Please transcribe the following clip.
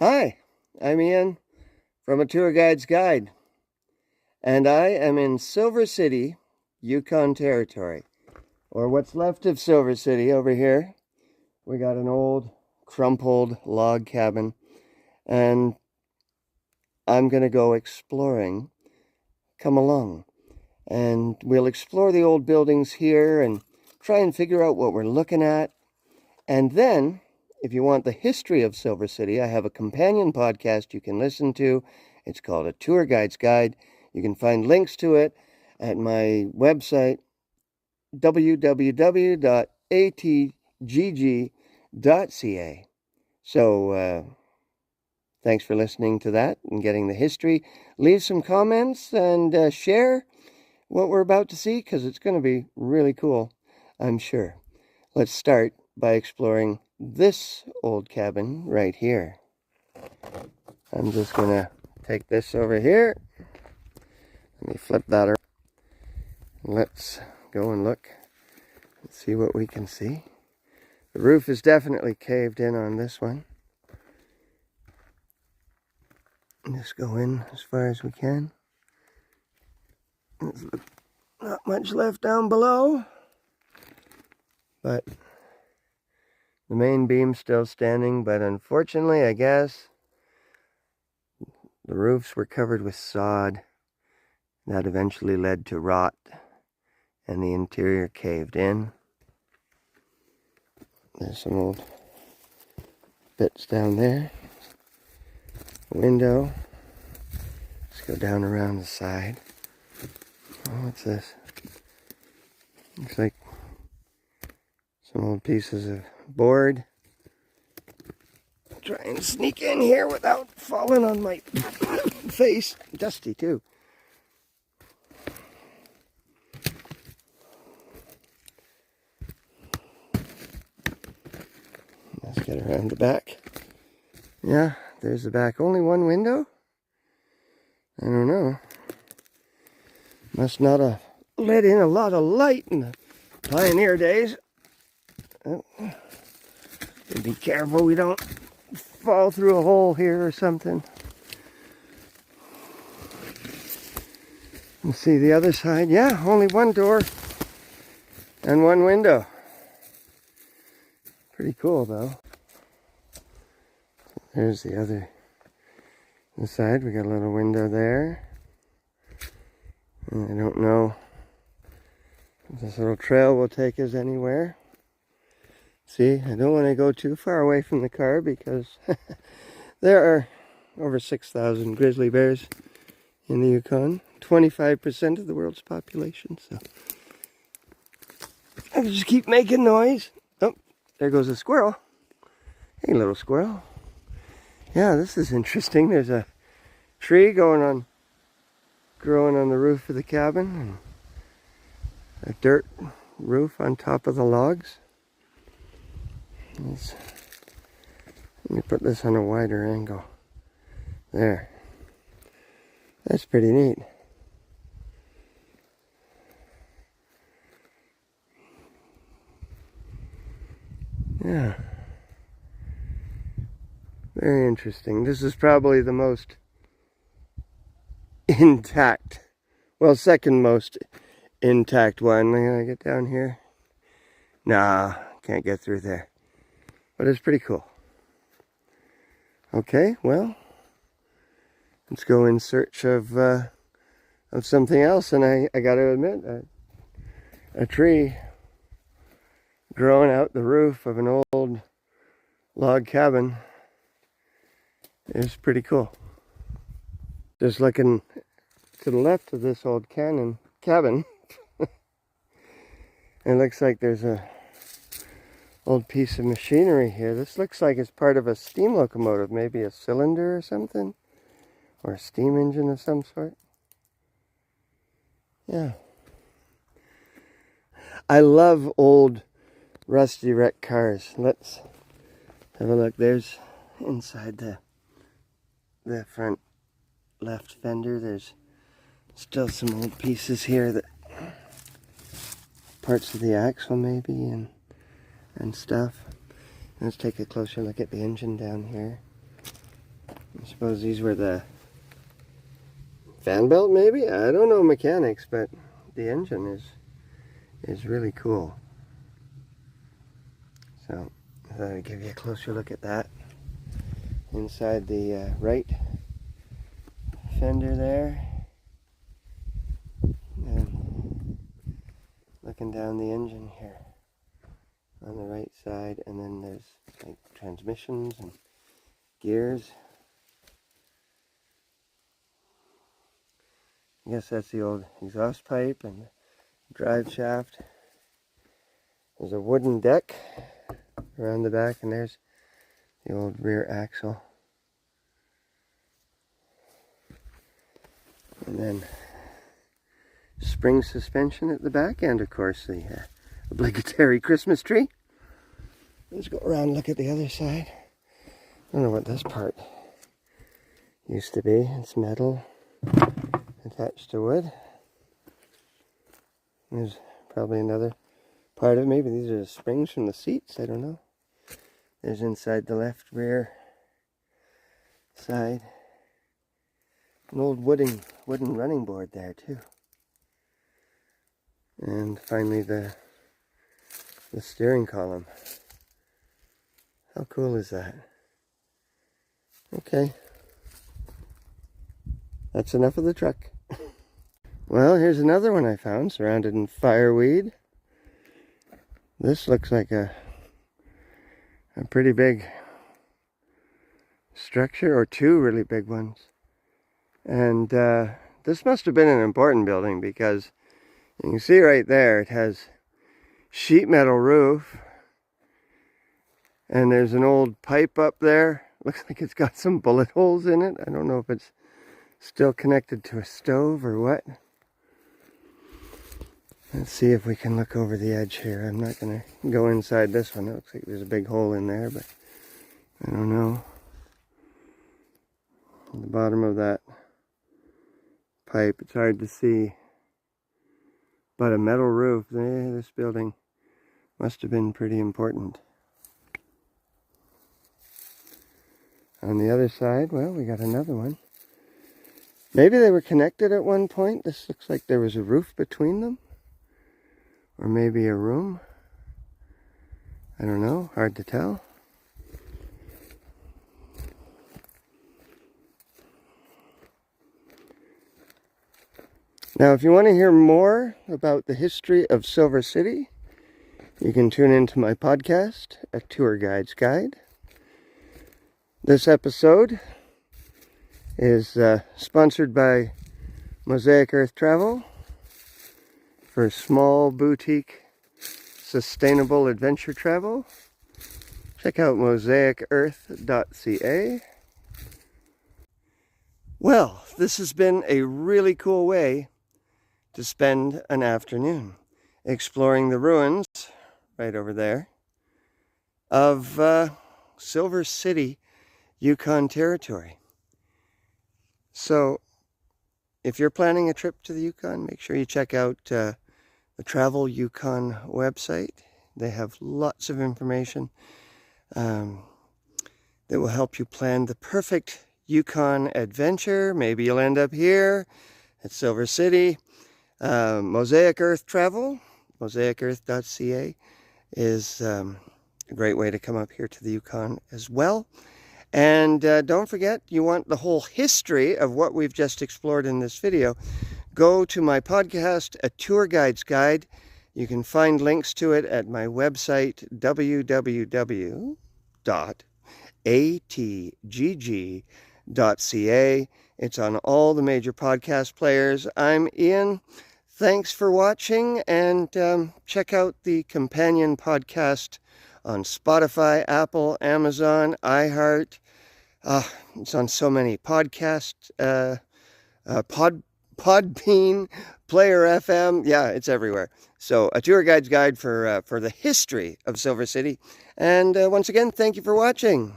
Hi, I'm Ian from A Tour Guide's Guide, and I am in Silver City, Yukon Territory, or what's left of Silver City over here. We got an old, crumpled log cabin, and I'm going to go exploring. Come along, and we'll explore the old buildings here and try and figure out what we're looking at. And then, if you want the history of Silver City, I have a companion podcast you can listen to. It's called A Tour Guide's Guide. You can find links to it at my website, www.atgg.ca. So, thanks for listening to that and getting the history. Leave some comments and share what we're about to see, because it's going to be really cool, I'm sure. Let's start by exploring this old cabin right here. I'm just going to take this over here. Let me flip that around. Let's go and look and see what we can see. The roof is definitely caved in on this one. Just go in as far as we can. There's not much left down below, but the main beam's still standing, but unfortunately, I guess, the roofs were covered with sod. That eventually led to rot, and the interior caved in. There's some old bits down there. Window. Let's go down around the side. Oh, what's this? Looks like some old pieces of board. Try and sneak in here without falling on my face. Dusty too. Let's get around the back. Yeah, there's the back. Only one window? I don't know. Must not have let in a lot of light in the pioneer days. Oh, be careful we don't fall through a hole here or something. Let's see the other side. Yeah, only one door and one window. Pretty cool though. There's the other side. We got a little window there. And I don't know if this little trail will take us anywhere. See, I don't want to go too far away from the car because there are over 6,000 grizzly bears in the Yukon. 25% of the world's population, so I can just keep making noise. Oh, there goes a squirrel. Hey, little squirrel. Yeah, this is interesting. There's a tree growing on the roof of the cabin, and a dirt roof on top of the logs. Let me put this on a wider angle. There. That's pretty neat. Yeah. Very interesting. This is probably the most intact, well, second most intact one. Can I get down here? Nah, can't get through there. But it's pretty cool. Okay, well, let's go in search of something else. And I got to admit, a tree growing out the roof of an old log cabin is pretty cool. Just looking to the left of this old cabin, it looks like there's a old piece of machinery here. This looks like it's part of a steam locomotive, maybe a cylinder or something, or a steam engine of some sort. Yeah. I love old rusty wrecked cars. Let's have a look. There's inside the front left fender. There's still some old pieces here, that parts of the axle maybe, and stuff. Let's take a closer look at the engine down here. I suppose these were the fan belt, maybe? I don't know mechanics, but the engine is really cool. So I thought I'd give you a closer look at that. Inside the right fender there. And looking down the engine here on the right side, and then there's like transmissions and gears. I guess that's the old exhaust pipe and drive shaft. There's a wooden deck around the back, and there's the old rear axle. And then spring suspension at the back, and of course the obligatory Christmas tree. Let's go around and look at the other side. I don't know what this part used to be. It's metal attached to wood. There's probably another part of it. Maybe these are the springs from the seats. I don't know. There's inside the left rear side an old wooden running board there too. And finally the steering column. How cool is that? Okay. That's enough of the truck. Well, here's another one I found, surrounded in fireweed. This looks like a pretty big structure, or two really big ones. And this must have been an important building, because you can see right there it has sheet metal roof, and there's an old pipe up there. Looks like it's got some bullet holes in it. I don't know if it's still connected to a stove or what. Let's see if we can look over the edge here. I'm not going to go inside this one. It looks like there's a big hole in there, but I don't know. At the bottom of that pipe, it's hard to see. But a metal roof. This building must have been pretty important. On the other side, well, we got another one. Maybe they were connected at one point. This looks like there was a roof between them. Or maybe a room. I don't know, hard to tell. Now, if you want to hear more about the history of Silver City, you can tune into my podcast, A Tour Guide's Guide. This episode is sponsored by Mosaic Earth Travel for small boutique sustainable adventure travel. Check out mosaicearth.ca. Well, this has been a really cool way to spend an afternoon exploring the ruins right over there of Silver City, Yukon Territory. So if you're planning a trip to the Yukon, make sure you check out the Travel Yukon website. They have lots of information that will help you plan the perfect Yukon adventure. Maybe you'll end up here at Silver City. Mosaic Earth Travel, mosaicearth.ca, is a great way to come up here to the Yukon as well. And don't forget, you want the whole history of what we've just explored in this video, go to my podcast, A Tour Guide's Guide. You can find links to it at my website, www.atgg.ca. It's on all the major podcast players. I'm Ian. Thanks for watching, and check out the companion podcast on Spotify, Apple, Amazon, iHeart. It's on so many podcasts, Podbean, Player FM. Yeah, it's everywhere. So, A Tour Guide's Guide for the history of Silver City. And once again, thank you for watching.